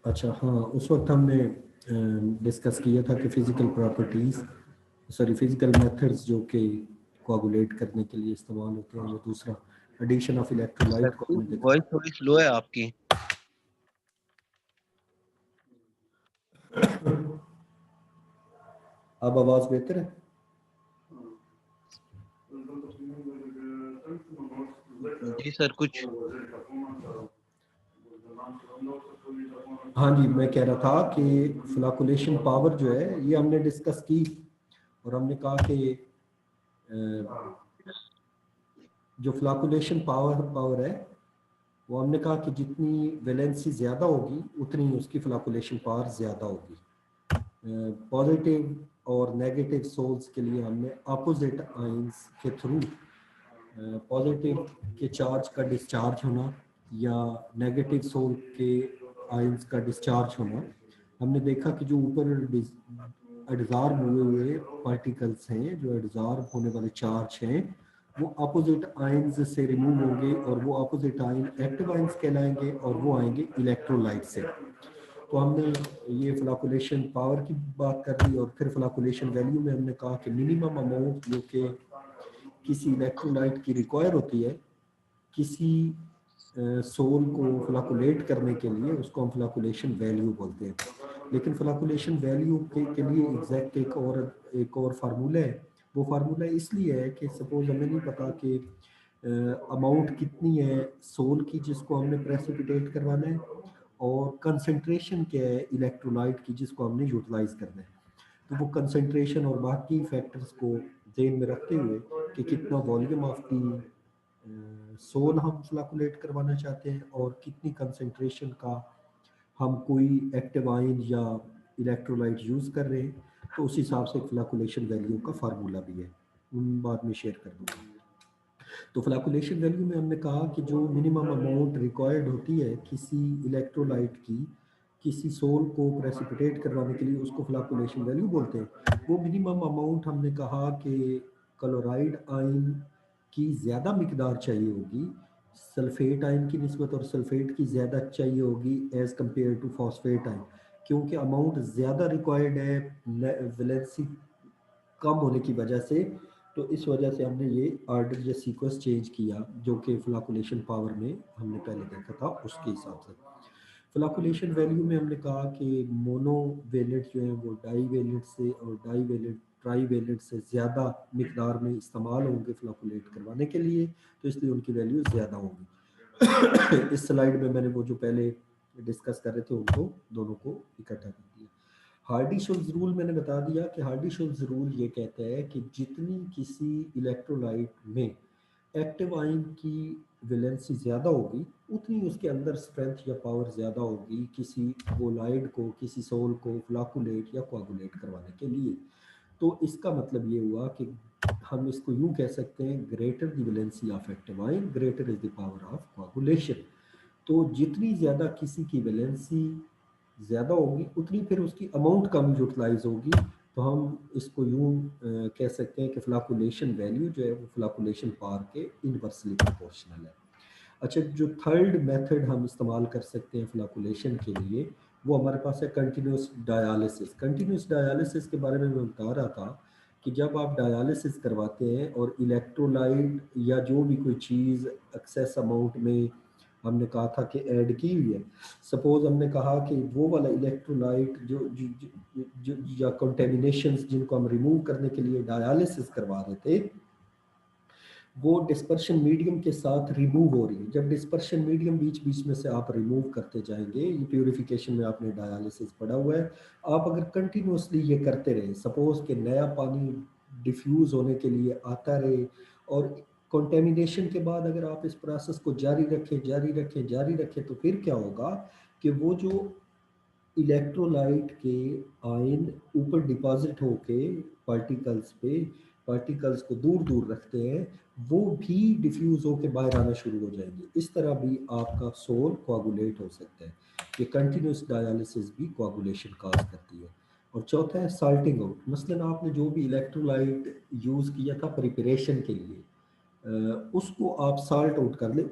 अच्छा हाँ, उस वक्त हमने डिस्कस किया था कि physical properties, sorry physical methods जो कि कोआगुलेट करने के लिए इस्तेमाल होते हैं, और दूसरा एडिशन ऑफ इलेक्ट्रोलाइट को हमने देखा। वॉइस थोड़ी स्लो है आपकी। अब आवाज़ बेहतर है? जी सर, कुछ हाँ जी, मैं कह रहा था कि फ्लैकुलेशन पावर जो है ये हमने डिस्कस की, और हमने कहा कि जो फ्लैकुलेशन पावर है, वो हमने कहा कि जितनी वैलेंसी ज़्यादा होगी उतनी उसकी फ्लैकुलेशन पावर ज़्यादा होगी। पॉजिटिव और नेगेटिव सोल्स के लिए हमने अपोजिट आइंस के थ्रू पॉजिटिव के चार्ज का डिस्चार्ज होना या नेगेटिव सोल के आइंस का डिस्चार्ज होना, हमने देखा कि जो ऊपर एडज़ॉर्ब हुए हुए पार्टिकल्स हैं, जो एडज़ॉर्ब होने वाले चार्ज हैं, वो अपोजिट आइंस से रिमूव होंगे, और वो अपोजिट आइन एक्टिव आइंस कहलाएंगे, और वो आएंगे इलेक्ट्रोलाइट से। तो हमने ये फ्लैकुलेशन पावर की बात कर दी, और फिर फ्लैकुलेशन वैल्यू में हमने कहा कि मिनिमम अमाउंट जो कि किसी इलेक्ट्रोलाइट की रिक्वायर होती है किसी सोल को फ्लैकुलेट करने के लिए, उसको हम फ्लैकुलेशन वैल्यू बोलते हैं। लेकिन फ्लैकुलेशन वैल्यू के लिए एग्जैक्ट एक और फार्मूला है। वो फार्मूला इसलिए है कि सपोज हमें नहीं पता कि अमाउंट कितनी है सोल की जिसको हमने प्रेसिपिटेट करवाना है, और कंसंट्रेशन क्या है इलेक्ट्रोलाइट की जिसको हमने यूटिलाइज करना है। तो वो कंसंट्रेशन और बाकी फैक्टर्स को ध्यान में रखते हुए कि कितना वॉल्यूम ऑफ दी सोल हम फ्लैकुलेट करवाना चाहते हैं, और कितनी कंसंट्रेशन का हम कोई एक्टिव आयन या इलेक्ट्रोलाइट यूज़ कर रहे हैं, तो उस हिसाब से फ्लैकुलेशन वैल्यू का फार्मूला भी है, उन बाद में शेयर कर दूँगा। तो फ्लैकुलेशन वैल्यू में हमने कहा कि जो मिनिमम अमाउंट रिक्वायर्ड होती है किसी इलेक्ट्रोलाइट की किसी सोल को प्रेसिपिटेट करवाने के लिए, उसको फ्लैकुलेशन वैल्यू बोलते हैं। वो मिनिमम अमाउंट हमने कहा कि क्लोराइड आयन की ज़्यादा मिकदार चाहिए होगी सल्फेट आयन की निस्बत, और सल्फेट की ज़्यादा चाहिए होगी as compare to phosphate ion, क्योंकि अमाउंट ज़्यादा रिक्वायर्ड है वैलेंसी कम होने की वजह से। तो इस वजह से हमने ये आर्डर या सीक्वेंस चेंज किया, जो कि फ्लैकुलेशन पावर में हमने पहले देखा था उसके हिसाब से। फ्लैकुलेशन वैल्यू में हमने कहा कि मोनो वेलेट जो है वो डाई वेलेट से, और डाई वेलेट ट्राई वेलेट से ज़्यादा मिकदार में इस्तेमाल होंगे फ्लैकुलेट करवाने के लिए, तो इसलिए उनकी वैल्यू ज़्यादा होगी। इस स्लाइड में मैंने वो जो पहले डिस्कस कर रहे थे उनको दोनों को इकट्ठा कर दिया। हार्डी-शुल्ज़ रूल मैंने बता दिया कि हार्डी-शुल्ज़ रूल ये कहता है कि जितनी किसी इलेक्ट्रोलाइट में एक्टिव आयन की वैलेंसी ज़्यादा होगी, उतनी उसके अंदर स्ट्रेंथ या पावर ज़्यादा होगी किसी कोलाइड को, किसी सोल को फ्लैकुलेट या कोआगुलेट करवाने के लिए। तो इसका मतलब ये हुआ कि हम इसको यूँ कह सकते हैं, greater the valency of active ion greater is the power of coagulation. तो जितनी ज़्यादा किसी की वैलेंसी ज़्यादा होगी, उतनी फिर उसकी अमाउंट कम यूटिलाइज होगी। तो हम इसको यूँ कह सकते हैं कि फ्लैकुलेशन वैल्यू जो है वो फ्लैकुलेशन पावर के इनवर्सली प्रोपोर्शनल है। अच्छा, जो थर्ड मेथड हम इस्तेमाल कर सकते हैं फ्लैकुलेशन के लिए, वो हमारे पास है कंटिन्यूस डायालिसिस। कंटिन्यूस डायालिसिस के बारे में मैं बता रहा था कि जब आप डायालिसिस करवाते हैं और इलेक्ट्रोलाइट या जो भी कोई चीज़ एक्सेस अमाउंट में हमने कहा था कि ऐड की हुई है, सपोज हमने कहा कि वो वाला इलेक्ट्रोलाइट जो, जो, जो, जो या कंटेमिनेशंस जिनको हम रिमूव करने के लिए डायालिसिस करवा रहे थे, वो डिस्पर्शन मीडियम के साथ रिमूव हो रही है। जब डिस्पर्शन मीडियम बीच बीच में से आप रिमूव करते जाएंगे, ये प्योरिफिकेशन में आपने डायालिसिस पढ़ा हुआ है, आप अगर कंटिन्यूसली ये करते रहे, सपोज कि नया पानी डिफ्यूज़ होने के लिए आता रहे, और कंटेमिनेशन के बाद अगर आप इस प्रोसेस को जारी रखें जारी रखें जारी रखें, तो फिर क्या होगा कि वो जो इलेक्ट्रोलाइट के आयन ऊपर डिपॉजिट होके पार्टिकल्स पे, पार्टिकल्स को दूर दूर रखते हैं, वो भी डिफ्यूज़ होके बाहर आना शुरू हो जाएंगे। इस तरह भी आपका सोल कोआगुलेट हो सकता है। ये कंटिन्यूस डायलिसिस भी कोआगुलेशन काज करती है। और चौथा है साल्टिंग आउट। मसलन आपने जो भी इलेक्ट्रोलाइट यूज़ किया था प्रिपरेशन के लिए, उसको आप साल्ट आउट कर ले,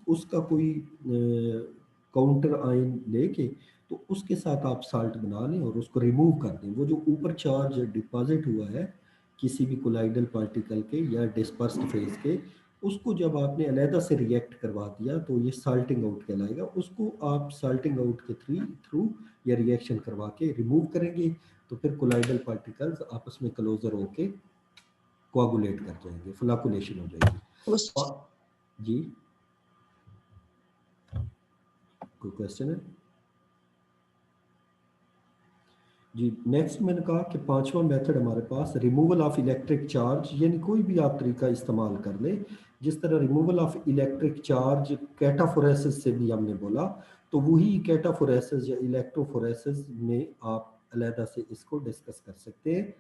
उसका कोई काउंटर आयन लेके तो उसके साथ आप साल्ट बना लें और उसको रिमूव कर दें। वो जो ऊपर चार्ज डिपॉजिट हुआ है किसी भी कोलाइडल पार्टिकल के या डिस्पर्स्ड फेज के, उसको जब आपने अलहदा से रिएक्ट करवा दिया तो ये साल्टिंग आउट कहलाएगा। उसको आप साल्टिंग आउट के थ्रू या रिएक्शन करवा के रिमूव करेंगे, तो फिर कोलाइडल पार्टिकल्स आपस में क्लोजर होके कोआगुलेट कर जाएंगे, फ्लाकुलेशन हो जाएगी। जी कोई क्वेश्चन है? जी नेक्स्ट मैंने कहा कि पांचवा मेथड हमारे पास रिमूवल ऑफ इलेक्ट्रिक चार्ज, यानी कोई भी आप तरीका इस्तेमाल कर ले। जिस तरह रिमूवल ऑफ इलेक्ट्रिक चार्ज कैटाफोरेसिस से भी हमने बोला, तो वही कैटाफोरेसिस या इलेक्ट्रोफोरेसिस में आप अलहदा से इसको डिस्कस कर सकते हैं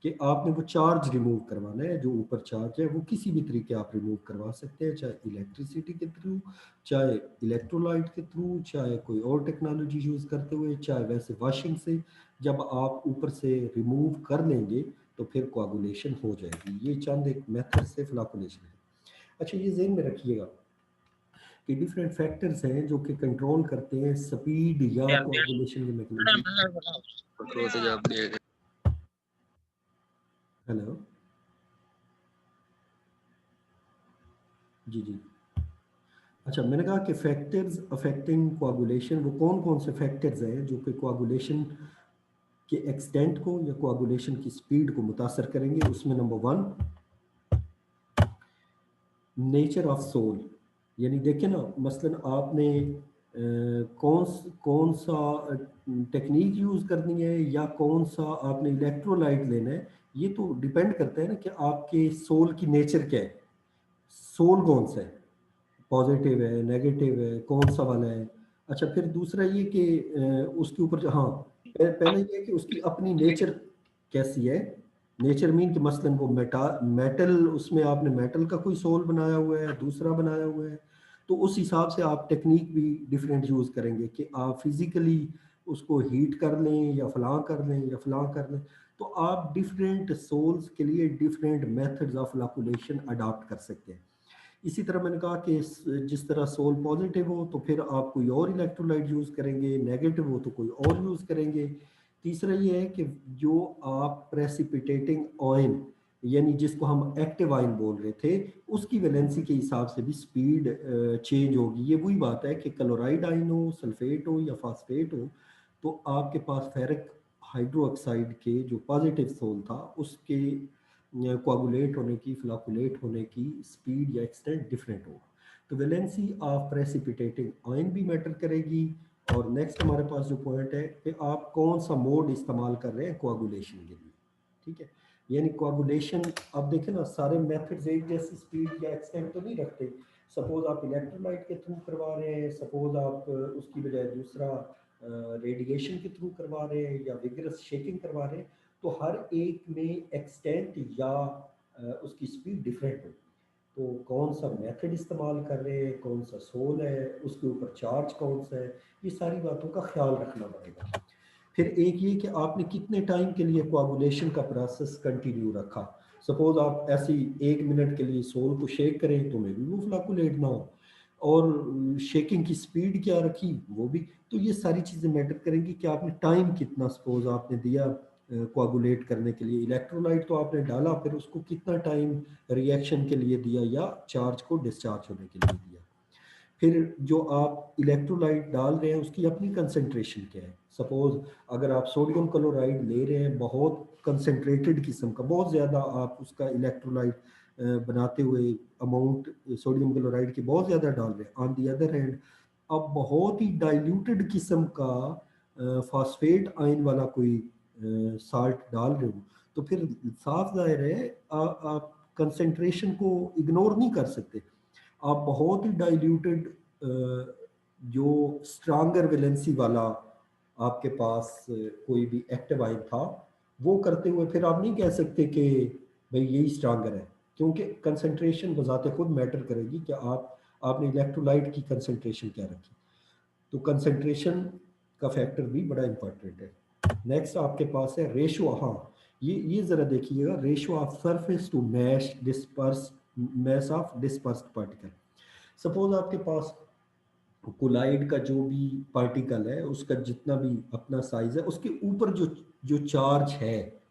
कि आपने वो चार्ज रिमूव करवाना है। जो ऊपर चार्ज है वो किसी भी तरीके आप रिमूव करवा सकते हैं, चाहे इलेक्ट्रिसिटी के थ्रू, चाहे इलेक्ट्रोलाइट के थ्रू, चाहे कोई और टेक्नोलॉजी यूज़ करते हुए, चाहे वैसे वॉशिंग से। जब आप ऊपर से रिमूव कर लेंगे तो फिर कोआगुलेशन हो जाएगी। ये चंद एक मेथड से फ्लाकुलेशन है। अच्छा ये ज़हन में रखिएगा कि डिफरेंट फैक्टर्स हैं जो कि कंट्रोल करते हैं स्पीड या कोआगुलेशन के मैकेनिज्म। हेलो जी। अच्छा मैंने कहा कि फैक्टर्स अफेक्टिंग कोआगुलेशन, वो कौन कौन से फैक्टर्स हैं जो कि कोआगुलेशन के एक्सटेंट को या कोआगुलेशन की स्पीड को मुतासर करेंगे। उसमें नंबर 1 नेचर ऑफ सोल, यानी देखें ना मसलन आपने कौन सा टेक्निक यूज़ करनी है या कौन सा आपने इलेक्ट्रोलाइट लेना है, ये तो डिपेंड करता है ना कि आपके सोल की नेचर क्या है। सोल कौन सा है, पॉजिटिव है, नेगेटिव है, कौन सा वाला है। अच्छा फिर दूसरा ये कि उसके ऊपर हाँ पहले ये कि उसकी अपनी नेचर कैसी है। नेचर मीन कि मसलन वो मेटल, उसमें आपने मेटल का कोई सोल बनाया हुआ है, दूसरा बनाया हुआ है, तो उस हिसाब से आप टेक्निक भी डिफरेंट यूज़ करेंगे कि आप फिजिकली उसको हीट कर लें या फलां कर लें या फलां कर लें। तो आप डिफरेंट सोल्स के लिए डिफरेंट मेथड्स ऑफ लैकुलेशन अडॉप्ट कर सकते हैं। इसी तरह मैंने कहा कि जिस तरह सोल पॉजिटिव हो तो फिर आप कोई और इलेक्ट्रोलाइट यूज़ करेंगे, नेगेटिव हो तो कोई और यूज़ करेंगे। तीसरा ये है कि जो आप प्रेसिपिटेटिंग आयन, यानी जिसको हम एक्टिव आयन बोल रहे थे, उसकी वैलेंसी के हिसाब से भी स्पीड चेंज होगी। ये वही बात है कि क्लोराइड आयन हो, सल्फेट हो या फास्फेट हो, तो आपके पास फेरिक हाइड्रोक्साइड के जो पॉजिटिव सोल था उसके कोआगुलेट होने की, फ्लाकुलेट होने की स्पीड या एक्सटेंट डिफरेंट होगा। तो वैलेंसी ऑफ प्रेसिपिटेटिंग आयन भी मैटर करेगी। और नेक्स्ट हमारे पास जो पॉइंट है कि आप कौन सा मोड इस्तेमाल कर रहे हैं कोआगुलेशन के लिए। ठीक है, यानी कोआगुलेशन, अब देखें ना सारे मेथड्स एक जैसी स्पीड या एक्सटेंट तो नहीं रखते। सपोज आप इलेक्ट्रोलाइट के थ्रू करवा रहे हैं, सपोज आप उसकी बजाय दूसरा रेडिएशन के थ्रू करवा रहे हैं या विगरस शेकिंग करवा रहे हैं, तो हर एक में एक्सटेंट या उसकी स्पीड डिफरेंट होगी। तो कौन सा मेथड इस्तेमाल कर रहे हैं, कौन सा सोल है, उसके ऊपर चार्ज कौन सा है, ये सारी बातों का ख्याल रखना पड़ेगा। फिर एक ये कि आपने कितने टाइम के लिए कोआगुलेशन का प्रोसेस कंटिन्यू रखा। सपोज आप ऐसी 1 मिनट के लिए सोल को शेक करें तो मे भी वो फ्लाकुलेट ना हो, और शेकिंग की स्पीड क्या रखी वो भी। तो ये सारी चीज़ें मैटर करेंगी कि आपने टाइम कितना सपोज आपने दिया कोआगुलेट करने के लिए। इलेक्ट्रोलाइट तो आपने डाला, फिर उसको कितना टाइम रिएक्शन के लिए दिया या चार्ज को डिस्चार्ज होने के लिए दिया। फिर जो आप इलेक्ट्रोलाइट डाल रहे हैं उसकी अपनी कंसंट्रेशन क्या है। सपोज अगर आप सोडियम क्लोराइड ले रहे हैं बहुत कंसंट्रेटेड किस्म का, बहुत ज़्यादा आप उसका इलेक्ट्रोलाइट बनाते हुए अमाउंट सोडियम क्लोराइड की बहुत ज़्यादा डाल रहे हैं। ऑन दी अदर हैंड अब बहुत ही डाइल्यूटेड किस्म का फास्फेट आयन वाला कोई साल्ट डाल रहे हो, तो फिर साफ जाहिर है आप कंसंट्रेशन को इग्नोर नहीं कर सकते। आप बहुत ही डाइल्यूटेड जो स्ट्रांगर वैलेंसी वाला आपके पास कोई भी एक्टिव आयन था वो करते हुए फिर आप नहीं कह सकते कि भाई यही स्ट्रांगर है, क्योंकि कंसंट्रेशन बजाते खुद मैटर करेगी कि आपने इलेक्ट्रोलाइट की कंसंट्रेशन क्या रखी। तो कंसंट्रेशन का फैक्टर भी बड़ा इंपॉर्टेंट है। नेक्स्ट आपके पास है रेशो। हाँ ये ज़रा देखिएगा, ratio of surface to mass disperse mass of dispersed particle. Suppose आपके पास कोलाइड का जो भी पार्टिकल है उसका जितना भी अपना साइज है, उसके ऊपर जो जो चार्ज है,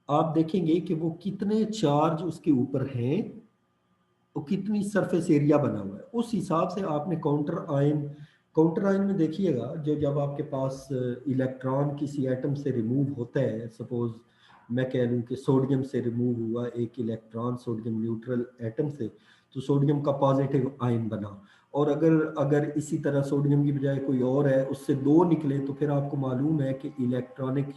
आप देखेंगे कि वो कितने चार्ज उसके ऊपर हैं, वो कितनी सरफेस एरिया बना हुआ है, उस हिसाब से आपने काउंटर आयन में देखिएगा, जो जब आपके पास इलेक्ट्रॉन किसी एटम से रिमूव होता है, सपोज मैं कह लूँ कि सोडियम से रिमूव हुआ एक इलेक्ट्रॉन सोडियम न्यूट्रल एटम से, तो सोडियम का पॉजिटिव आयन बना, और अगर अगर इसी तरह सोडियम की बजाय कोई और है उससे दो निकले, तो फिर आपको मालूम है कि इलेक्ट्रॉनिक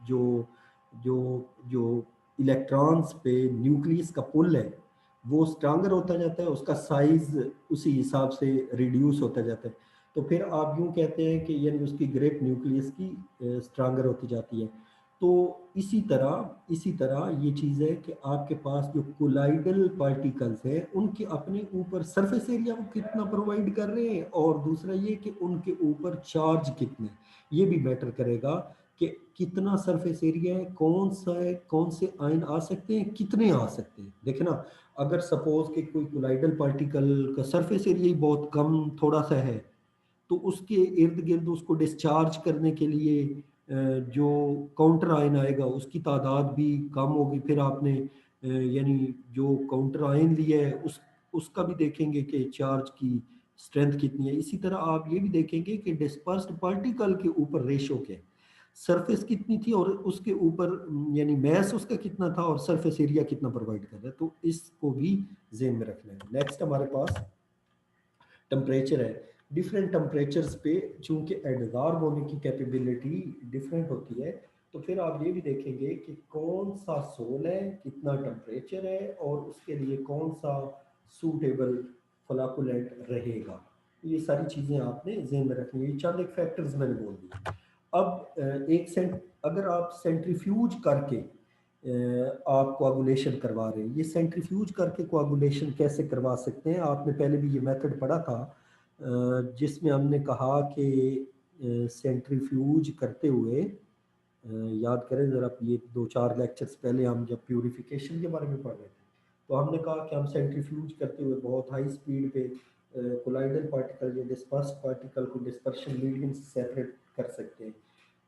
जो जो जो इलेक्ट्रॉन्स पे न्यूक्लियस का पुल है वो स्ट्रांगर होता जाता है, उसका साइज उसी हिसाब से रिड्यूस होता जाता है। तो फिर आप यूं कहते हैं कि यानी उसकी ग्रेट न्यूक्लियस की स्ट्रांगर होती जाती है। तो इसी तरह ये चीज़ है कि आपके पास जो कोलाइडल पार्टिकल्स हैं उनके अपने ऊपर सरफेस एरिया वो कितना प्रोवाइड कर रहे हैं, और दूसरा ये कि उनके ऊपर चार्ज कितने, ये भी मैटर करेगा कि कितना सरफेस एरिया है, कौन सा है, कौन से आयन आ सकते हैं, कितने आ सकते हैं। देखे ना, अगर सपोज कि कोई कोलाइडल पार्टिकल का सरफेस एरिया ही बहुत कम थोड़ा सा है, तो उसके इर्द गिर्द उसको डिस्चार्ज करने के लिए जो काउंटर आयन आएगा उसकी तादाद भी कम होगी। फिर आपने यानी जो काउंटर आयन लिया है उसका भी देखेंगे कि चार्ज की स्ट्रेंथ कितनी है। इसी तरह आप ये भी देखेंगे कि डिस्पर्स्ड पार्टिकल के ऊपर रेशो के सरफेस कितनी थी और उसके ऊपर यानी मैस उसका कितना था और सरफेस एरिया कितना प्रोवाइड कर रहा है, तो इसको भी जेन में रखना है। नेक्स्ट हमारे पास टेम्परेचर है। डिफरेंट टेम्परेचर्स पे चूंकि एडजॉर्ब होने की कैपेबिलिटी डिफरेंट होती है, तो फिर आप ये भी देखेंगे कि कौन सा सोल है, कितना टेम्परेचर है, और उसके लिए कौन सा सूटेबल फ्लाकुलेंट रहेगा। ये सारी चीज़ें आपने जेन में रखनी है। ये चंद एक फैक्टर्स मैंने बोल दिए। अब अगर आप सेंट्रीफ्यूज करके आप कोआगुलेशन करवा रहे हैं, ये सेंट्रीफ्यूज करके कोआगुलेशन कैसे करवा सकते हैं, आपने पहले भी ये मेथड पढ़ा था, जिसमें हमने कहा कि सेंट्रीफ्यूज करते हुए याद करें ज़रा, ये 2-4 लेक्चर्स पहले हम जब प्यूरिफिकेशन के बारे में पढ़ रहे थे, तो हमने कहा कि हम सेंट्रीफ्यूज करते हुए बहुत हाई स्पीड पे कोलाइडल पार्टिकल या डिस्पर्स पार्टिकल को डिस्पर्शन मीडियम से सेपरेट कर सकते हैं।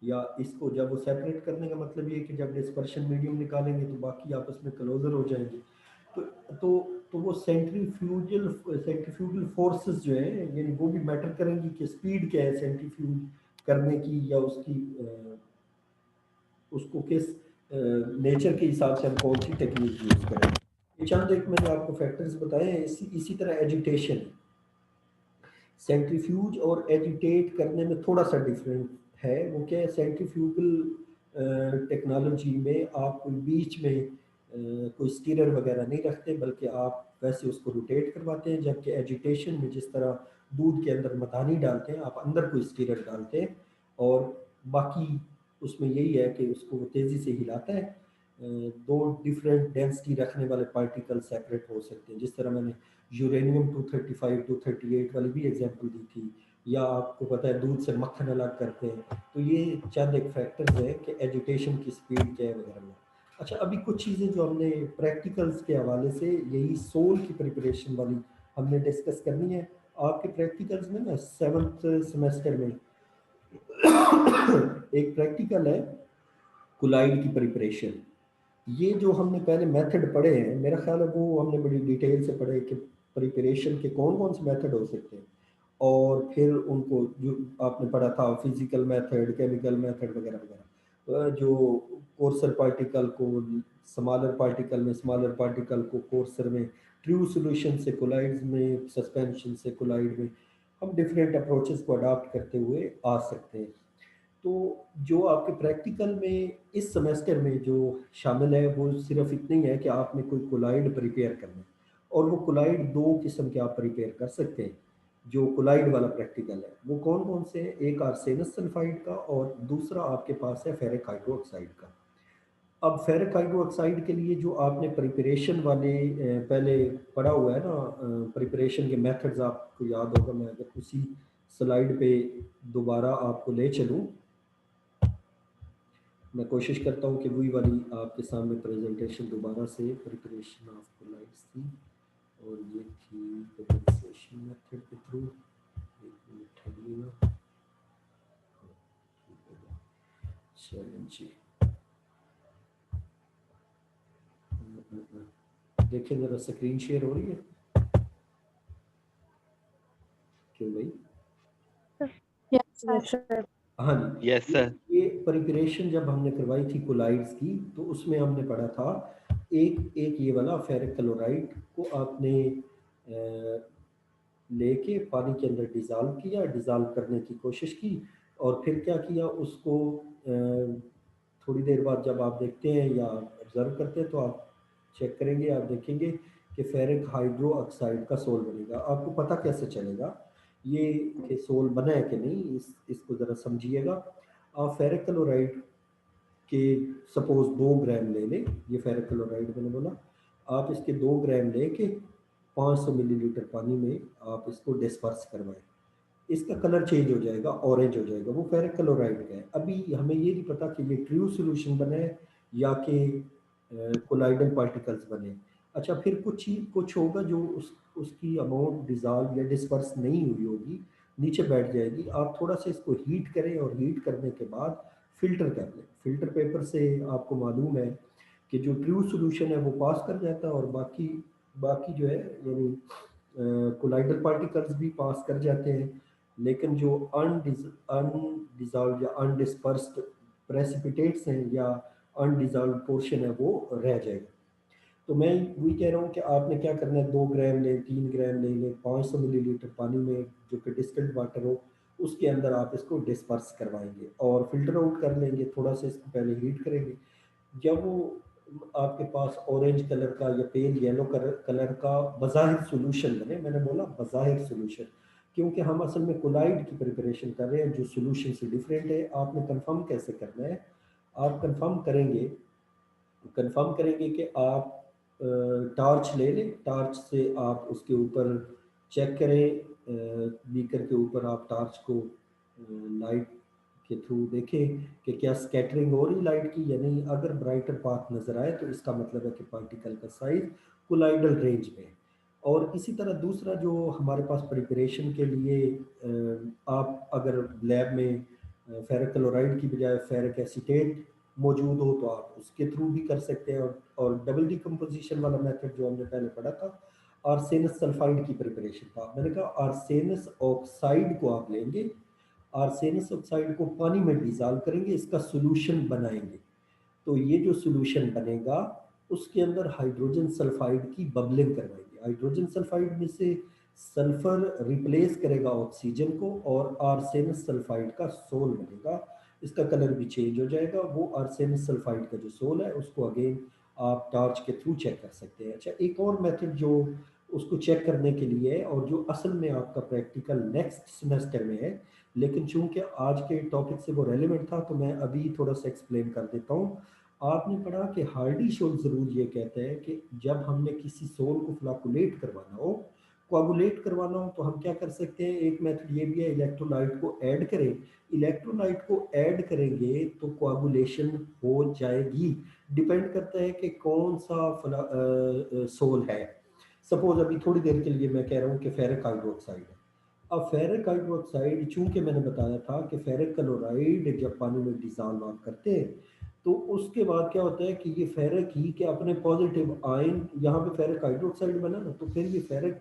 या इसको जब वो सेपरेट करने का मतलब ये है कि जब डिस्पर्शन मीडियम निकालेंगे तो बाकी आपस में क्लोजर हो जाएंगे। तो तो तो वो सेंट्रीफ्यूगल फोर्सेस जो है यानी वो भी मैटर करेंगी कि स्पीड क्या है सेंट्रीफ्यूज करने की, या उसको किस नेचर के हिसाब से हम कौन सी टेक्निक यूज करें। ये चंद एक मैंने आपको फैक्टर्स बताए हैं। इसी तरह एजिटेशन, सेंट्रीफ्यूज और एजिटेट करने में थोड़ा सा डिफरेंट है। वो क्या है, सेंट्रीफ्यूगल टेक्नोलॉजी में आप कोई बीच में कोई स्टीरर वगैरह नहीं रखते, बल्कि आप वैसे उसको रोटेट करवाते हैं, जबकि एजिटेशन में जिस तरह दूध के अंदर मथानी डालते हैं, आप अंदर कोई स्टीरर डालते हैं, और बाकी उसमें यही है कि उसको वो तेज़ी से हिलाता है। दो डिफरेंट डेंसिटी रखने वाले पार्टिकल सेपरेट हो सकते हैं, जिस तरह मैंने यूरेनियम 235 238 वाली भी एग्जांपल दी थी, या आपको पता है दूध से मक्खन अलग करते हैं। तो ये चंद एक फैक्टर्स है कि एजुटेशन की स्पीड क्या है वगैरह। अच्छा, अभी कुछ चीज़ें जो हमने प्रैक्टिकल्स के हवाले से यही सोल की प्रिपरेशन वाली हमने डिस्कस करनी है। आपके प्रैक्टिकल्स में ना 7th सेमेस्टर में एक प्रैक्टिकल है कोलाइड की प्रिपरेशन। ये जो हमने पहले मेथड पढ़े हैं, मेरा ख्याल है वो हमने बड़ी डिटेल से पढ़े कि प्रिपरेशन के कौन कौन से मेथड हो सकते हैं, और फिर उनको जो आपने पढ़ा था फिजिकल मेथड, केमिकल मेथड वगैरह वगैरह, जो कोर्सर पार्टिकल को स्मॉलर पार्टिकल में, स्मॉलर पार्टिकल को कोर्सर में, ट्रू सॉल्यूशन से कोलाइड्स में, सस्पेंशन से कोलाइड में, हम डिफरेंट अप्रोचेस को अडॉप्ट करते हुए आ सकते हैं। तो जो आपके प्रैक्टिकल में इस सेमेस्टर में जो शामिल है वो सिर्फ इतना ही है कि आपने कोई कोलाइड प्रिपेयर करना है, और वो कोलाइड दो किस्म के आप प्रिपेयर कर सकते हैं। जो कोलाइड वाला प्रैक्टिकल है वो कौन कौन से हैं, एक आर्सेनस सल्फाइड का और दूसरा आपके पास है फेरिक हाइड्रोक्साइड का। अब फेरिक हाइड्रोक्साइड के लिए जो आपने प्रिपरेशन वाले पहले पढ़ा हुआ है ना, प्रिपरेशन के मेथड्स आपको याद होगा, मैं अगर उसी स्लाइड पे दोबारा आपको ले चलूँ, मैं कोशिश करता हूँ कि वही वाली आपके सामने प्रेजेंटेशन दोबारा से, प्रिपरेशन ऑफ कोलाइड्स थी, और ये थी डिफरेंशिएशन मेथड के थ्रू। चलें जी, देखें ज़रा स्क्रीन शेयर हो रही है क्यों भाई? Yes, sir. हाँ जी, यस सर। ये प्रिपरेशन जब हमने करवाई थी कोलाइड्स की, तो उसमें हमने पढ़ा था एक एक ये वाला फेरिक क्लोराइड को आपने लेके पानी के अंदर डिज़ोल्व किया, डिज़ोल्व करने की कोशिश की, और फिर क्या किया उसको थोड़ी देर बाद जब आप देखते हैं या ऑब्जर्व करते हैं तो आप चेक करेंगे, आप देखेंगे कि फेरिक हाइड्रो ऑक्साइड का सोल बनेगा। आपको पता कैसे चलेगा ये कि सोल बना है कि नहीं, इसको ज़रा समझिएगा। आप फेरिक क्लोराइड के सपोज 2 ग्राम ले लें, ये फेरिक क्लोराइड मैंने बोला, आप इसके 2 ग्राम लेके 500 मिलीलीटर पानी में आप इसको डिस्पर्स करवाएं, इसका कलर चेंज हो जाएगा, ऑरेंज हो जाएगा, वो फेरिक क्लोराइड का है। अभी हमें ये नहीं पता कि ये ट्रू सॉल्यूशन बने या कि कोलाइडल पार्टिकल्स बने। अच्छा, फिर कुछ होगा जो उसकी अमाउंट डिजॉल्व या डिस्पर्स नहीं हुई होगी, नीचे बैठ जाएगी। आप थोड़ा सा इसको हीट करें और हीट करने के बाद फिल्टर कर लें। फिल्टर पेपर से आपको मालूम है कि जो ट्रू सॉल्यूशन है वो पास कर जाता है, और बाकी बाकी जो है यानी कोलाइडल पार्टिकल्स भी पास कर जाते हैं, लेकिन जो अनडिजॉल्व या अनडिस्पर्स्ड प्रेसिपिटेट्स हैं या अनडिजॉल्व पोर्शन है वो रह जाएगा। तो मैं वही कह रहा हूँ कि आपने क्या करना है, 2 ग्राम लें, 3 ग्राम ले लें, 500 मिलीलीटर पानी में जो कि डिस्टिल्ड वाटर हो उसके अंदर आप इसको डिस्पर्स करवाएंगे और फिल्टर आउट कर लेंगे। थोड़ा सा इसको पहले हीट करेंगे। जब वो आपके पास ऑरेंज कलर का या पेल येलो कलर का बज़ाहिर सॉल्यूशन बने, मैंने बोला बज़ाहिर सॉल्यूशन क्योंकि हम असल में कोलाइड की प्रिपरेशन कर रहे हैं जो सॉल्यूशन से डिफरेंट है। आपने कंफर्म कैसे करना है, आप कंफर्म करेंगे कि आप टॉर्च ले लें, टॉर्च से आप उसके ऊपर चेक करें, बीकर के ऊपर आप टॉर्च को लाइट के थ्रू देखें कि क्या स्कैटरिंग हो रही लाइट की या नहीं। अगर ब्राइटर पाथ नज़र आए तो इसका मतलब है कि पार्टिकल का साइज कोलाइडल रेंज में है। और इसी तरह दूसरा जो हमारे पास प्रिपरेशन के लिए आप अगर लैब में फेरिक क्लोराइड की बजाय फेरिक एसीटेट मौजूद हो तो आप उसके थ्रू भी कर सकते हैं। और डबल डिकम्पोजिशन वाला मेथड जो हमने पहले पढ़ा था, आर्सेनस सल्फाइड की प्रिपरेशन था। मैंने कहा आर्सेनस ऑक्साइड को आप लेंगे, आर्सेनस ऑक्साइड को पानी में डिजॉल्व करेंगे, इसका सॉल्यूशन बनाएंगे। तो ये जो सॉल्यूशन बनेगा उसके अंदर हाइड्रोजन सल्फाइड की बबलिंग करवाएंगे। हाइड्रोजन सल्फाइड में से सल्फर रिप्लेस करेगा ऑक्सीजन को और आर्सेनस सल्फाइड का सोल बनेगा। इसका कलर भी चेंज हो जाएगा। वो आर्सेनस सल्फाइड का जो सोल है उसको अगेन आप टॉर्च के थ्रू चेक कर सकते हैं। अच्छा, एक और मेथड जो उसको चेक करने के लिए है और जो असल में आपका प्रैक्टिकल नेक्स्ट सेमेस्टर में है, लेकिन चूंकि आज के टॉपिक से वो रेलिवेंट था तो मैं अभी थोड़ा सा एक्सप्लेन कर देता हूँ। आपने पढ़ा कि हार्डी शोल ज़रूर ये कहते हैं कि जब हमने किसी सोल को फ्लाकुलेट करवाना हो, कोआगुलेट करवाना हो, तो हम क्या कर सकते हैं, एक मेथड ये भी है, इलेक्ट्रोलाइट को ऐड करें। इलेक्ट्रोलाइट को ऐड करेंगे तो कोआगुलेशन हो जाएगी। डिपेंड करता है कि कौन सा सोल है। सपोज अभी थोड़ी देर के लिए मैं कह रहा हूँ कि फेरिक हाइड्रोक्साइड है। अब फेरिक हाइड्रोक्साइड, चूंकि मैंने बताया था कि फेरिक क्लोराइड जब पानी में डिजॉल्व आप करते हैं तो उसके बाद क्या होता है कि ये फेरिक ही के अपने पॉजिटिव आयन, यहाँ पे फेरिक हाइड्रोक्साइड बना ना, तो फिर ये फेरिक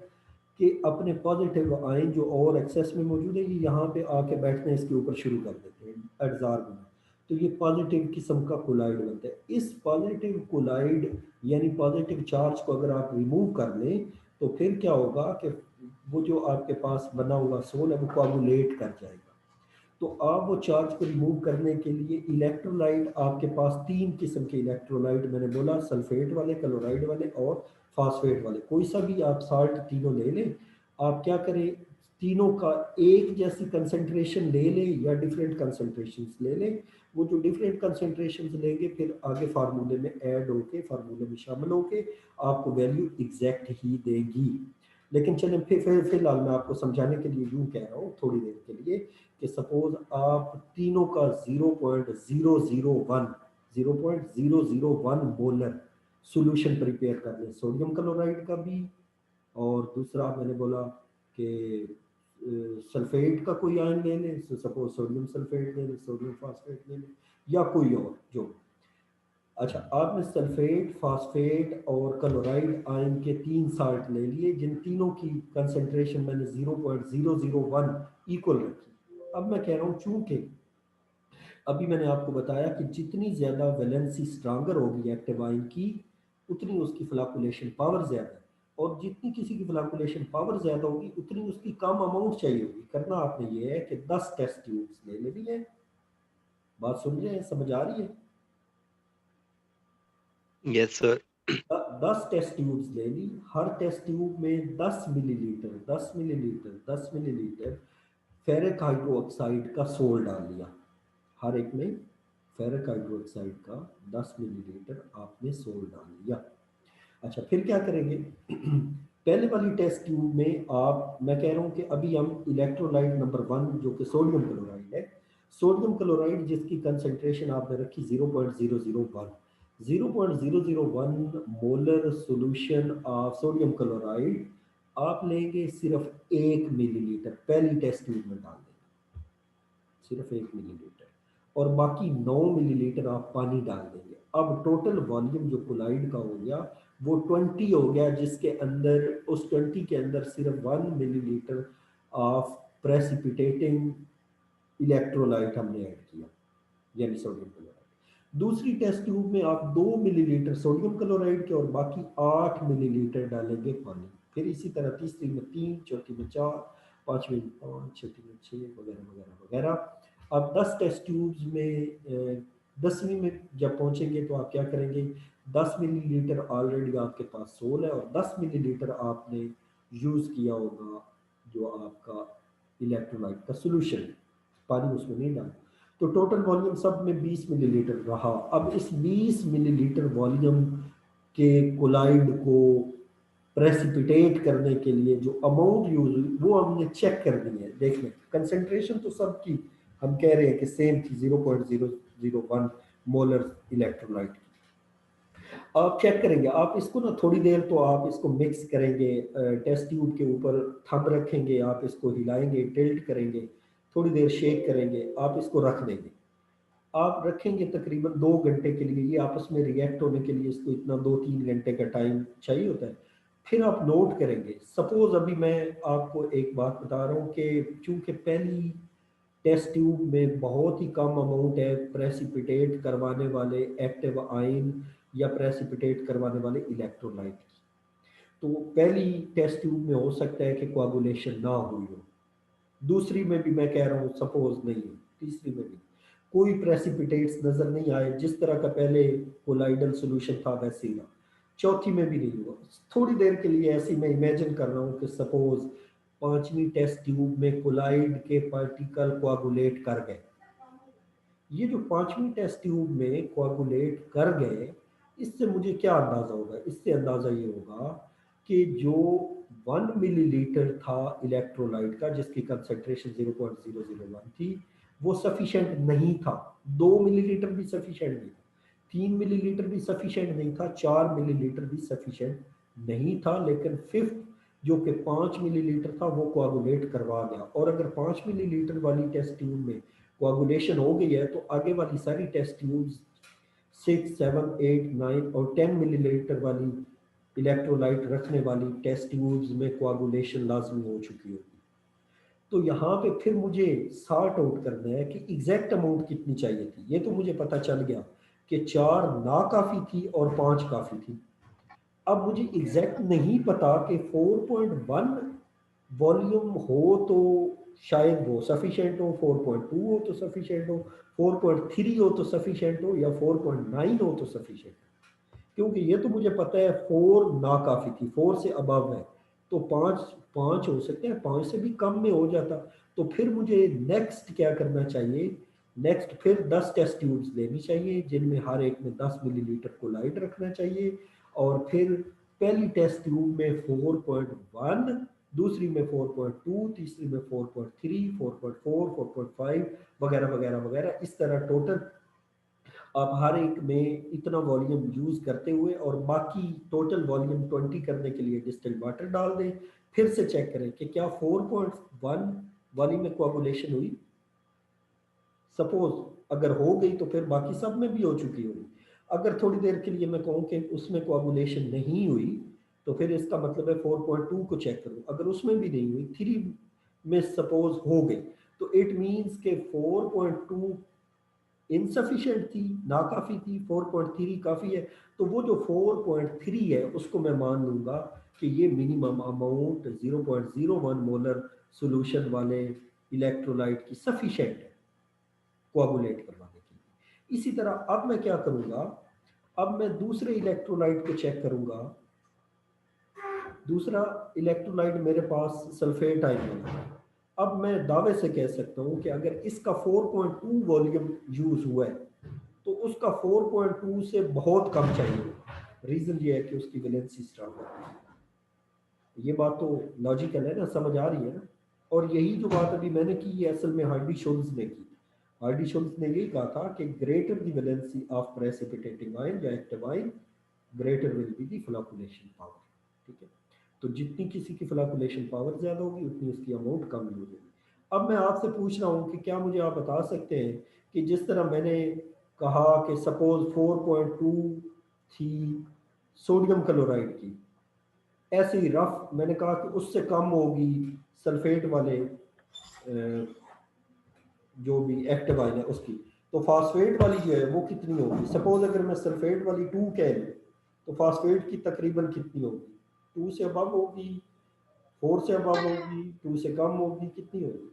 के अपने पॉजिटिव आयन जो और एक्सेस में मौजूद है ये यहाँ पे आके बैठने इसके ऊपर शुरू कर देते हैं, एडजॉर्ब होना। तो ये पॉजिटिव किस्म का कोलाइड बनता है। इस पॉजिटिव कोलाइड यानी पॉजिटिव चार्ज को अगर आप रिमूव कर लें तो फिर क्या होगा कि वो जो आपके पास बना हुआ सोल है वो कोआगुलेट कर जाएगा। तो आप वो चार्ज को रिमूव करने के लिए इलेक्ट्रोलाइट, आपके पास 3 किस्म के इलेक्ट्रोलाइट मैंने बोला, सल्फेट वाले, क्लोराइड वाले और फास्फेट वाले। कोई सा भी आप साल्ट तीनों ले लें। आप क्या करें, तीनों का एक जैसी कंसंट्रेशन ले लें या डिफरेंट कंसंट्रेशन ले लें। वो जो डिफरेंट कंसंट्रेशन लेंगे फिर आगे फार्मूले में ऐड होके, फार्मूले में शामिल होके आपको वैल्यू एग्जैक्ट ही देगी। लेकिन चलें फिर फिलहाल मैं आपको समझाने के लिए यूँ कह रहा हूँ थोड़ी देर के लिए कि सपोज आप तीनों का 0.001 मोलर सॉल्यूशन प्रिपेयर कर लें, सोडियम क्लोराइड का भी, और दूसरा मैंने बोला कि सल्फेट का कोई आयन ले लें, सपोज सोडियम सल्फेट ले लें, सोडियम फास्फेट ले लें, या कोई और जो। अच्छा, आपने सल्फेट, फास्फेट और क्लोराइड आयन के 3 साल्ट ले लिए, जिन तीनों की कंसंट्रेशन मैंने 0.001 इक्वल रखी। अब मैं कह रहा हूँ, चूंकि अभी मैंने आपको बताया कि जितनी ज़्यादा वैलेंसी स्ट्रांगर होगी एक्टिव आयन की, उतनी उसकी फ्लैकुलेशन पावर ज़्यादा है, और जितनी किसी की फ्लैकुलेशन पावर ज़्यादा होगी उतनी उसकी कम अमाउंट चाहिए होगी। करना आपने ये है कि 10 टेस्ट ट्यूब्स ले लेनी है। बात सुन रहे हैं, समझ आ रही है? Yes sir. 10 टेस्ट ट्यूब्स ले ली, हर टेस्ट ट्यूब में 10 मिलीलीटर फेरिक हाइड्रोक्साइड का सोल डाल लिया। हर एक में फेरिक हाइड्रोक्साइड का 10 मिलीलीटर आपने सोल डाल लिया। अच्छा, फिर क्या करेंगे? पहले वाली टेस्ट ट्यूब में आप, मैं कह रहा हूँ कि अभी हम इलेक्ट्रोलाइट नंबर 1 जो कि सोडियम क्लोराइड है, सोडियम क्लोराइड जिसकी कंसंट्रेशन आपने रखी 0.001, 0.001 molar solution of sodium chloride आप लेंगे सिर्फ 1 मिलीलीटर, पहली टेस्ट ट्यूब में डाल देंगे सिर्फ 1 मिलीलीटर, और बाकी 9 मिलीलीटर आप पानी डाल देंगे। अब टोटल वॉल्यूम जो कोलाइड का हो गया वो 20 हो गया, जिसके अंदर, उस 20 के अंदर सिर्फ 1 मिलीलीटर ऑफ प्रेसिपिटेटिंग इलेक्ट्रोलाइट हमने ऐड किया, यानी सोडियम क्लोराइड। दूसरी टेस्ट ट्यूब में आप 2 मिलीलीटर सोडियम क्लोराइड के और बाकी 8 मिलीलीटर डालेंगे पानी। फिर इसी तरह तीसरी में 3, चौथी में 4, पांचवी में 5, छठी में 6, वगैरह वगैरह वगैरह। अब 10 टेस्ट ट्यूब्स में 10वीं में जब पहुंचेंगे तो आप क्या करेंगे? 10 मिलीलीटर ऑलरेडी आपके पास सोल है, और 10 मिलीलीटर आपने यूज किया होगा जो आपका इलेक्ट्रोलाइट का सोल्यूशन है, पानी उसमें नहीं डालना। तो टोटल वॉल्यूम सब में 20 मिलीलीटर रहा। अब इस 20 मिलीलीटर वॉल्यूम के कोलाइड को प्रेसिपिटेट करने के लिए जो अमाउंट यूज हुई वो हमने चेक कर दी है। देख लें, कंसंट्रेशन तो सबकी हम कह रहे हैं कि सेम थी, 0.001 मोलर इलेक्ट्रोलाइट की। आप चेक करेंगे, आप इसको ना थोड़ी देर तो आप इसको मिक्स करेंगे, टेस्ट ट्यूब के ऊपर थंब रखेंगे, आप इसको हिलाएंगे, टिल्ट करेंगे, थोड़ी देर शेक करेंगे, आप इसको रख देंगे। आप रखेंगे तकरीबन 2 घंटे के लिए, ये आपस में रिएक्ट होने के लिए इसको इतना 2-3 घंटे का टाइम चाहिए होता है। फिर आप नोट करेंगे, सपोज अभी मैं आपको एक बात बता रहा हूँ कि चूंकि पहली टेस्ट ट्यूब में बहुत ही कम अमाउंट है प्रेसिपिटेट करवाने वाले एक्टिव आयन या प्रेसिपिटेट करवाने वाले इलेक्ट्रोलाइट की, तो पहली टेस्ट ट्यूब में हो सकता है कि कोआगुलेशन ना हुई हो, दूसरी में भी मैं कह रहा हूँ सपोज नहीं हो, तीसरी में भी कोई प्रेसिपिटेट्स नजर नहीं आए, जिस तरह का पहले कोलाइडल सॉल्यूशन था वैसे ही ना, चौथी में भी नहीं हुआ। थोड़ी देर के लिए ऐसी मैं इमेजिन कर रहा हूँ कि सपोज 5वीं टेस्ट ट्यूब में कोलाइड के पार्टिकल कोआगुलेट कर गए। ये जो 5वीं टेस्ट ट्यूब में कोआगुलेट कर गए, इससे मुझे क्या अंदाजा होगा? इससे अंदाजा ये होगा कि जो 1 मिलीलीटर था इलेक्ट्रोलाइट का जिसकी कंसंट्रेशन 0.001 थी, वो सफिशिएंट नहीं था। 2 मिलीलीटर भी सफिशिएंट नहीं था, 3 मिलीलीटर भी सफिशिएंट नहीं था, 4 मिलीलीटर भी सफिशिएंट नहीं था, लेकिन फिफ्थ जो कि 5 मिलीलीटर था वो कोआगुलेट करवा गया। और अगर 5 मिलीलीटर वाली टेस्ट ट्यूब में कोआगुलेशन हो गई है तो आगे वाली सारी टेस्ट ट्यूब्स 6, 7, 8, 9 और 10 मिलीलीटर वाली इलेक्ट्रोलाइट रखने वाली टेस्ट ट्यूब्स में कोआगुलेशन लाजमी हो चुकी होगी। तो यहाँ पे फिर मुझे सॉर्ट आउट करना है कि एग्जैक्ट अमाउंट कितनी चाहिए थी। ये तो मुझे पता चल गया कि 4 ना काफ़ी थी और 5 काफ़ी थी। अब मुझे एग्जैक्ट नहीं पता कि 4.1 वॉल्यूम हो तो शायद वो सफिशिएंट हो, 4.2 हो तो सफिशिएंट हो, 4.3 हो तो सफिशिएंट हो, या 4.9 हो तो सफिशिएंट हो। क्योंकि ये तो मुझे पता है 4 ना काफ़ी थी, 4 से अबव है, तो 5 5 हो सकते हैं, 5 से भी कम में हो जाता। तो फिर मुझे नेक्स्ट क्या करना चाहिए? नेक्स्ट फिर 10 टेस्ट ट्यूब्स लेनी चाहिए, जिनमें हर एक में 10 मिलीलीटर कोलाइड रखना चाहिए, और फिर पहली टेस्ट ट्यूब में 4.1, दूसरी में 4.2, तीसरी में 4.3, 4.4, 4.5, वगैरह वगैरह वगैरह। इस तरह टोटल आप हर एक में इतना वॉल्यूम यूज करते हुए, और बाकी टोटल वॉल्यूम 20 करने के लिए डिस्टिल्ड वाटर डाल दें। फिर से चेक करें कि क्या 4.1 वाली में कोआगुलेशन हुई। सपोज अगर हो गई तो फिर बाकी सब में भी हो चुकी होगी। अगर थोड़ी देर के लिए मैं कहूँ कि उसमें कोआगुलेशन नहीं हुई तो फिर इसका मतलब है 4.2 को चेक करूँ। अगर उसमें भी नहीं हुई, 3 में सपोज हो गई, तो इट मींस के 4.2 इनसफिशिएंट थी, नाकाफी थी, 4.3 काफ़ी है। तो वो जो 4.3 है उसको मैं मान लूँगा कि ये मिनिमम अमाउंट 0.01 मोलर सॉल्यूशन वाले इलेक्ट्रोलाइट की सफिशिएंट है कोआगुलेट करवाने के लिए। इसी तरह अब मैं क्या करूँगा, अब मैं दूसरे इलेक्ट्रोलाइट को चेक करूँगा। दूसरा इलेक्ट्रोलाइट मेरे पास सल्फेट आयन वाला है। अब मैं दावे से कह सकता हूँ कि अगर इसका 4.2 वॉल्यूम यूज हुआ है तो उसका 4.2 से बहुत कम चाहिए। रीजन ये है कि उसकी वैलेंसी स्ट्रांग है। ये बात तो लॉजिकल है ना, समझ आ रही है ना। और यही जो बात अभी मैंने की ये असल में हार्डी शोल्स ने की। हार्डी शोल्स ने यही कहा था कि greater the valency of precipitating ion या active ion greater will be the fluctuation power. ठीक है, तो जितनी किसी की फ्लक्चुएशन पावर ज्यादा होगी उतनी उसकी अमाउंट कम यूज होगी। अब मैं आपसे पूछ रहा हूँ कि क्या मुझे आप बता सकते हैं कि जिस तरह मैंने कहा कि सपोज 4.2 थी सोडियम क्लोराइड की, ऐसे ही रफ मैंने कहा कि उससे कम होगी सल्फेट वाले जो भी एक्टिव आयन है उसकी, तो फास्फेट वाली जो है वो कितनी होगी। सपोज अगर मैं सल्फेट वाली 2 कह लूँ तो फास्फेट की तकरीबन कितनी होगी, 2 से अबव होगी, 4 से अबव होगी, 2 से कम होगी, कितनी होगी,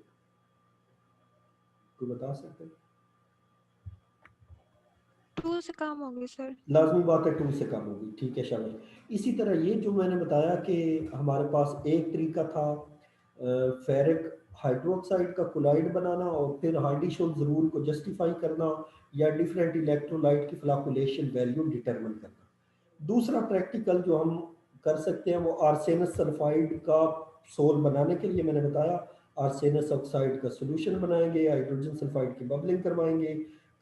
कोई बता सकते हैं। 2 से कम होगी सर। लाजमी बात है 2 से कम होगी, ठीक है शाबाश। इसी तरह ये जो मैंने बताया कि हमारे पास एक तरीका था फेरिक हाइड्रोक्साइड का कोलाइड बनाना और फिर हार्डी शोल्स रूल को जस्टिफाई करना या डिफरेंट इलेक्ट्रोलाइट की फ्लक्चुएशन वैल्यू डिटरमिन करना। दूसरा प्रैक्टिकल जो हम कर सकते हैं वो आर्सेनस सल्फाइड का सोल बनाने के लिए मैंने बताया आर्सेनस ऑक्साइड का सोल्यूशन बनाएंगे, हाइड्रोजन सल्फाइड की बबलिंग करवाएंगे,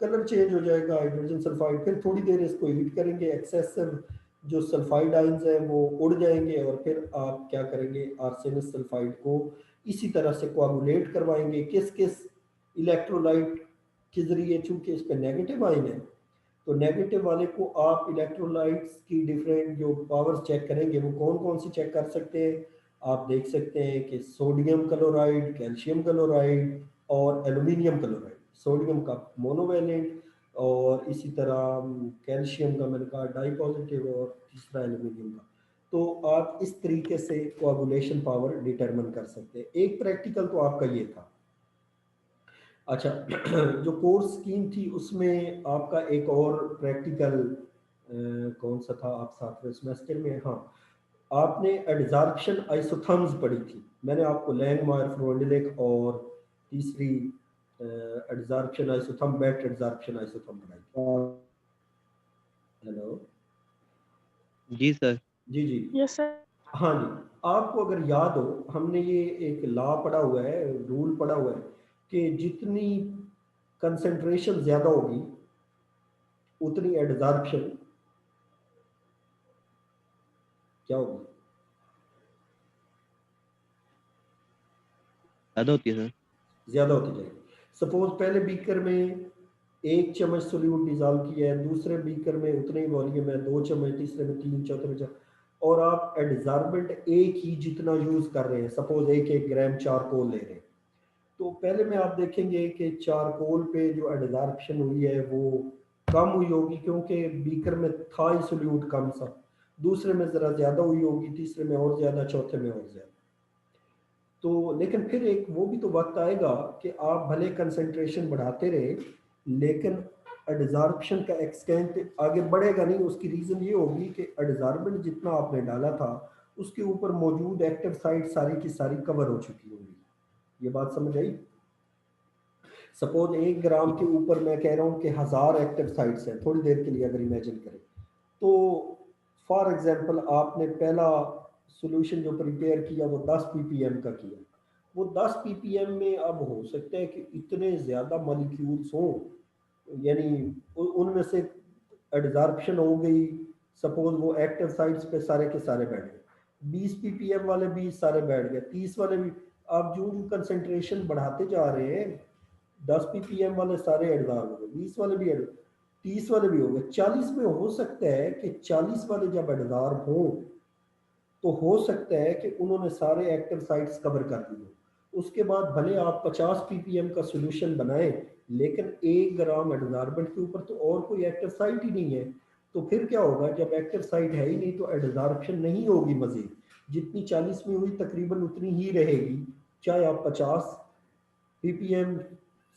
कलर चेंज हो जाएगा हाइड्रोजन सल्फाइड, फिर थोड़ी देर इसको हीट करेंगे, एक्सेसिव जो सल्फाइड आयंस हैं वो उड़ जाएंगे और फिर आप क्या करेंगे आर्सेनस सल्फाइड को इसी तरह से कोआगुलेट करवाएंगे। किस किस इलेक्ट्रोलाइट के जरिए, चूंकि इस पर नेगेटिव आयन है तो नेगेटिव वाले को आप इलेक्ट्रोलाइट्स की डिफरेंट जो पावर्स चेक करेंगे वो कौन कौन सी चेक कर सकते हैं। आप देख सकते हैं कि सोडियम क्लोराइड, कैल्शियम क्लोराइड और एल्यूमिनियम क्लोराइड। सोडियम का मोनोवैलेंट और इसी तरह कैल्शियम का मैंने कहा डाई पॉजिटिव और तीसरा एल्यूमिनियम का। तो आप इस तरीके से कोआगुलेशन पावर डिटरमिन कर सकते हैं। एक प्रैक्टिकल तो आपका ये था। अच्छा जो कोर्स स्कीम थी उसमें आपका एक और प्रैक्टिकल कौन सा था, आप सातवें सेमेस्टर में, हाँ आपने एडजॉर्प्शन आइसोथर्म्स पढ़ी थी। मैंने आपको लैंगमायर फ्रोंडलिक और तीसरी एडजॉर्प्शन आइसोथर्म बेट एडजॉर्प्शन आइसोथर्म पढ़ाई थी। हेलो जी सर। जी जी यस सर। हाँ जी, आपको अगर याद हो हमने ये एक लॉ पढ़ा हुआ है, रूल पढ़ा हुआ है कि जितनी कंसंट्रेशन ज्यादा होगी उतनी एडजॉर्प्शन क्या होगी। ज्यादा होती है सर। ज्यादा होती जाएगी। सपोज पहले बीकर में 1 चम्मच सोल्यूट डिजॉल्व किया है, दूसरे बीकर में उतने ही वॉल्यूम है, 2 चम्मच, तीसरे में 3, चौथे में 4, और आप एडजॉर्बेंट एक ही जितना यूज कर रहे हैं, सपोज 1 ग्राम चारकोल ले रहे हैं, तो पहले में आप देखेंगे कि चारकोल पे जो एडजॉर्प्शन हुई है वो कम हुई होगी क्योंकि बीकर में था ही सोल्यूट कम सा, दूसरे में जरा ज्यादा हुई होगी, तीसरे में और ज्यादा, चौथे में और ज्यादा। तो लेकिन फिर एक वो भी तो वक्त आएगा कि आप भले कंसंट्रेशन बढ़ाते रहे लेकिन एडजॉर्प्शन का एक्सटेंट आगे बढ़ेगा नहीं। उसकी रीजन ये होगी कि एडजॉर्बेंट जितना आपने डाला था उसके ऊपर मौजूद एक्टिव साइट सारी की सारी कवर हो चुकी होगी। ये बात समझ आई। सपोज 1 ग्राम के ऊपर मैं कह रहा हूँ कि 1000 एक्टिव साइट्स हैं, थोड़ी देर के लिए अगर इमेजिन करें तो फॉर एग्जांपल आपने पहला सॉल्यूशन जो प्रिपेयर किया वो 10 ppm का किया, वो 10 ppm में अब हो सकता है कि इतने ज़्यादा मॉलिक्यूल्स हों, यानी उनमें से एडजॉर्प्शन हो गई, सपोज वो एक्टिव साइट्स पे सारे के सारे बैठ गए, 20 ppm वाले भी सारे बैठ गए, 30 वाले भी। आप जो जो कंसंट्रेशन बढ़ाते जा रहे हैं, 10 ppm वाले सारे एडजार हो गए, 20 वाले भी 30 वाले भी हो गए, 40 में हो सकता है कि 40 वाले जब एडजार हो तो हो सकता है कि उन्होंने सारे एक्टिव साइट्स कवर कर दिए। उसके बाद भले आप 50 ppm का सोल्यूशन बनाएं, लेकिन 1 ग्राम एडजार्बेंट के ऊपर तो और कोई एक्टिव साइट ही नहीं है। तो फिर क्या होगा, जब एक्टिव साइट है ही नहीं तो एडजार्प्शन नहीं होगी मजीद, जितनी 40 में हुई तकरीबन उतनी ही रहेगी, चाहे आप 50 ppm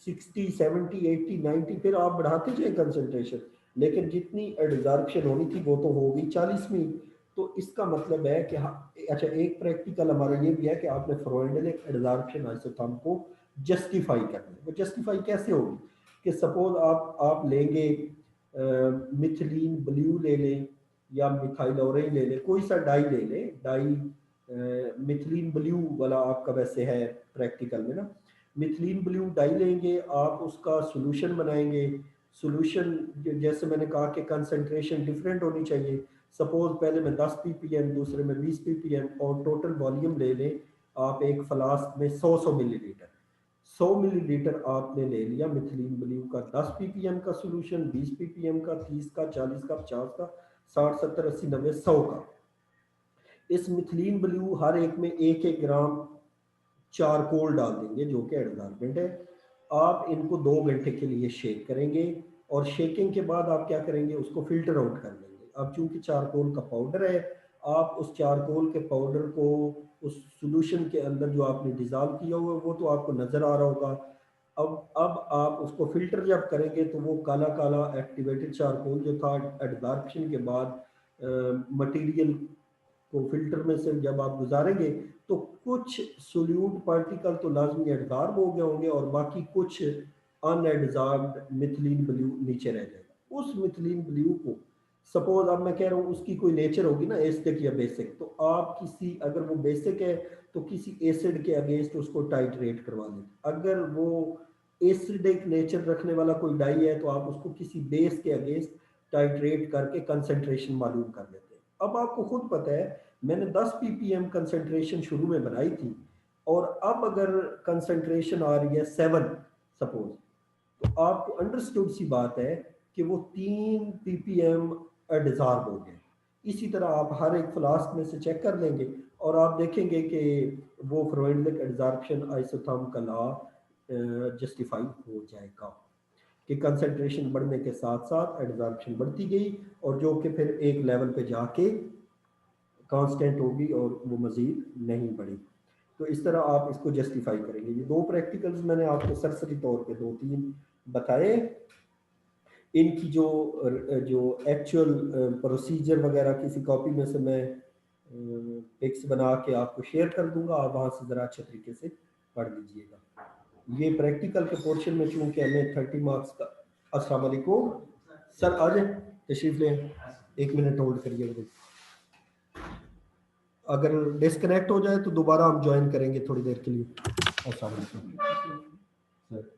60 70 80 90 फिर आप बढ़ाते जाए कंसंट्रेशन, लेकिन जितनी एडजार्प्शन होनी थी वो तो होगी 40 में। तो इसका मतलब है कि हाँ, अच्छा एक प्रैक्टिकल हमारा ये भी है कि आपने फ्लोरेंडलिक एडजार्प्शन आइसोथर्म को जस्टिफाई करना है। वो जस्टिफाई कैसे होगी कि सपोज आप लेंगे मिथिलीन ब्लू ले लें या मिथाइल ऑरेंज ले लें, कोई सा डाई ले लें, डाई मिथिलीन ब्लू वाला आपका वैसे है प्रैक्टिकल में ना, मिथिलीन ब्लू डाई लेंगे, आप उसका सोल्यूशन बनाएंगे। सोल्यूशन जैसे मैंने कहा कि कंसंट्रेशन डिफरेंट होनी चाहिए। सपोज पहले में 10 ppm, दूसरे में 20 ppm, और टोटल वॉल्यूम ले लें आप एक फ्लास्क में 100 मिलीलीटर। 100 मिलीलीटर आपने ले लिया मिथिलीन ब्लू का, 10 ppm का सोल्यूशन, 20 ppm का, 30 का, 40 का, 50 का, 60 70 80 90 100 का। इस मिथिलीन ब्लू हर एक में 1-1 ग्राम चारकोल डाल देंगे जो कि एडजार्बेंट है। आप इनको 2 घंटे के लिए शेक करेंगे, और शेकिंग के बाद आप क्या करेंगे, उसको फिल्टर आउट कर लेंगे। अब चूंकि चारकोल का पाउडर है, आप उस चारकोल के पाउडर को उस सॉल्यूशन के अंदर जो आपने डिजॉल्व किया हुआ है वो तो आपको नजर आ रहा होगा। अब आप उसको फिल्टर जब करेंगे तो वो काला काला एक्टिवेटेड चारकोल जो था एडजार्प्शन के बाद मटेरियल को फिल्टर में से जब आप गुजारेंगे तो कुछ सोल्यूट पार्टिकल तो लाजमी एडजार्ब हो गए होंगे और बाकी कुछ अनएडजार्ब्ड मिथिलीन ब्लू नीचे रह जाएगा। उस मिथिलीन ब्लू को सपोज, अब मैं कह रहा हूँ उसकी कोई नेचर होगी ना एसिडिक या बेसिक, तो आप किसी, अगर वो बेसिक है तो किसी एसिड के अगेंस्ट उसको टाइट्रेट करवा लें। अगर वो एसिडिक नेचर रखने वाला कोई डाई है तो आप उसको किसी बेस के अगेंस्ट टाइट्रेट करके कंसंट्रेशन मालूम कर लेते हैं। अब आपको खुद पता है मैंने 10 ppm कंसंट्रेशन शुरू में बनाई थी, और अब अगर कंसंट्रेशन आ रही है 7 सपोज, तो आपको अंडरस्टूड सी बात है कि वो 3 ppm डिजॉल्व हो गए। इसी तरह आप हर एक फ्लास्क में से चेक कर लेंगे और आप देखेंगे कि वो फ्लोरेंडलिक एडजॉर्प्शन आइसोथर्म का लॉ जस्टिफाई हो जाएगा कि कंसंट्रेशन बढ़ने के साथ साथ एडजॉर्प्शन बढ़ती गई, और जो कि फिर एक लेवल पे जाके कांस्टेंट होगी और वो मजीद नहीं बढ़ी। तो इस तरह आप इसको जस्टिफाई करेंगे। ये 2 प्रैक्टिकल्स मैंने आपको सरसरी तौर पे 2-3 बताए। इनकी जो एक्चुअल प्रोसीजर वगैरह किसी कॉपी में से मैं पिक्स बना के आपको शेयर कर दूंगा, आप वहाँ से ज़रा अच्छे तरीके से पढ़ लीजिएगा। ये प्रैक्टिकल के पोर्शन में चूँकि हमें 30 मार्क्स का। अस्सलाम वालेकुम सर, आ जाए, तशरीफ लें, 1 मिनट होल्ड करिए। अगर डिस्कनेक्ट हो जाए तो दोबारा हम ज्वाइन करेंगे थोड़ी देर के लिए। अस्सलाम वालेकुम सर,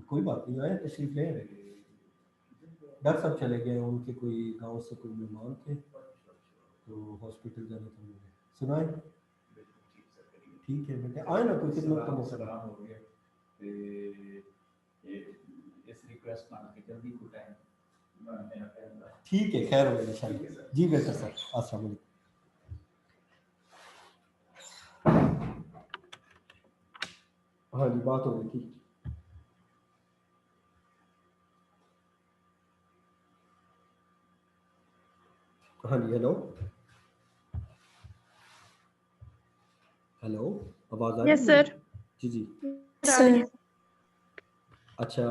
कोई बात नहीं, आए तशरीफ ले। डॉक्टर साहब चले गए, उनके कोई गांव से कोई मेहमान थे तो हॉस्पिटल जाने था मुझे। सुनाए ठीक है बेटे, आए ना, कोई खिदमत का मौका हो गया इस रिक्वेस्ट के जल्दी को टाइम ठीक है, खैर हो गया इंशाल्लाह। जी बेहतर सर, अस्सलाम वालेकुम। हाँ जी, बात हो गई थी। हाँ जी, हेलो हेलो, आवाज आ रही है? Yes sir. जी जी सर अच्छा,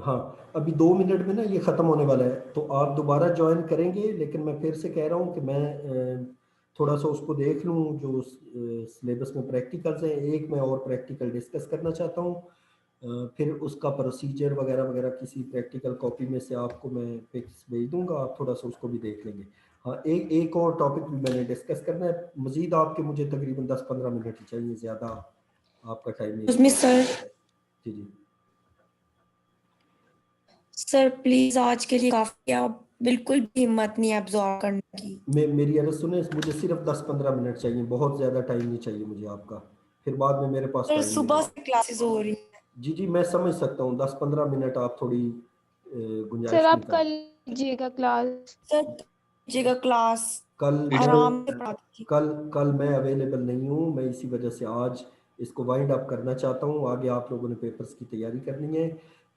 हाँ, अभी 2 मिनट में ना ये ख़त्म होने वाला है, तो आप दोबारा ज्वाइन करेंगे, लेकिन मैं फिर से कह रहा हूँ कि मैं थोड़ा सा उसको देख लूँ जो सिलेबस में प्रैक्टिकल्स हैं। एक मैं और प्रैक्टिकल डिस्कस करना चाहता हूँ, फिर उसका प्रोसीजर वगैरह वगैरह किसी प्रैक्टिकल कॉपी में से आपको मैं पिक्स भेज दूँगा, आप थोड़ा सा उसको भी देख लेंगे। हाँ, एक और टॉपिक भी मैंने डिस्कस करना है, मज़ीद आपके मुझे तकरीबन 10-15 मिनट ही चाहिए, ज़्यादा आपका टाइम नहीं। सर जी जी सर प्लीज आज के लिए काफी, आप बिल्कुल भी हिम्मत नहीं एब्जॉर्ब करने की। मेरी अर्ज सुने, मुझे सिर्फ 10-15 मिनट चाहिए, बहुत ज़्यादा टाइम नहीं चाहिए मुझे आपका, फिर बाद में मेरे पास सर टाइम नहीं सुबह है। से क्लासेस हो रही हैं। जी जी मैं समझ सकता हूँ, 10-15 मिनट आप थोड़ी सर गुंजाइश आप निकाल। कल लीजिएगा क्लास। सर लीजिएगा क्लास, कल आराम से पढ़ा दीजिए। कल मैं अवेलेबल नहीं हूँ, मैं इसी वजह से आज इसको वाइंड अप करना चाहता हूँ। आगे आप लोगों ने पेपर्स की तैयारी करनी है,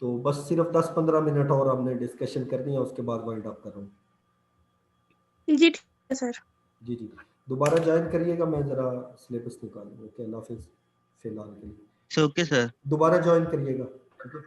तो बस सिर्फ 10-15 मिनट और हमने डिस्कशन करनी है, उसके बाद वाइंड अप कर रहा हूँ। जी ठीक है सर। जी जी दोबारा ज्वाइन करिएगा, मैं ज़रा सिलेबस निकालूँ। ओके, अल्लाह हाफिज़ फिलहाल के लिए। Okay sir. दोबारा ज्वाइन करिएगा, ठीक है।